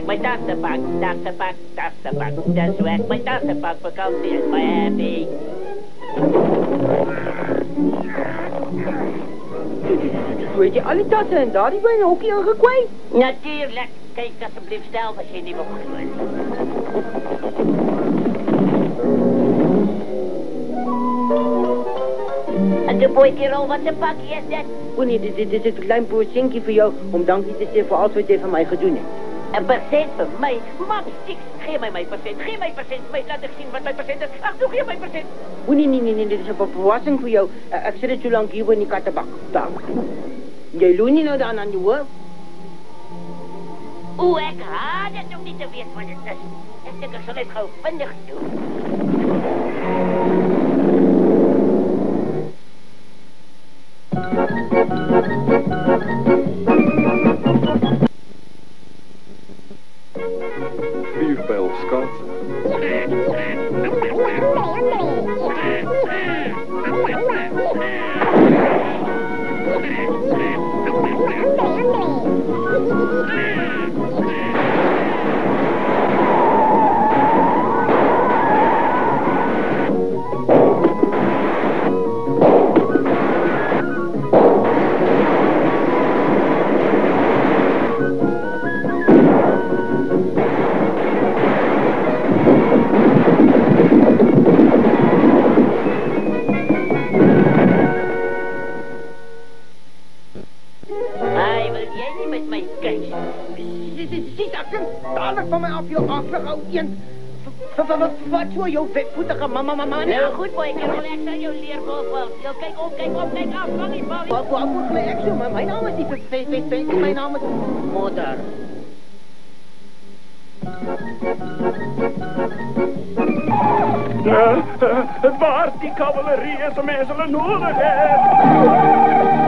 My tassenpak, just whack my tassenpak vakantie in Miami. Weet je al die tassen en daar die bij een hokje ingekwijt? Natuurlijk. Kijk alsjeblieft zelf als je niet wil doen. En de boykerel, wat een pakje is dat? Oh nee, dit is een klein portientje voor jou om dankje te zeggen voor alles wat je van mij gedaan hebt. Een percent voor mij? Man, geef mij mijn percent. Geef mij percent. Laat ik zien wat mijn percent is. Ach, doe geef mij percent. Oh nee, dit is een verrassing voor jou. Ik zit het zo lang hier in die kattenbak. Daar. Jij loont niet nou dan aan je hoor. Oeh, ik haat het om niet te weten wat het is. Ik denk, ik zal het gauw vindig doen. Vliegpijl Scott. Van mij af, joh, afgehouden een. Wat voor jouw vetvoetige mama. Nou goed, boy, ik zal jou leren boven. Kijk af, vang niet. Wat moet gelijk zo, maar mijn naam is niet vervelend, mijn naam is moeder. Waar die cavalerie is om mij zullen nodig hebben.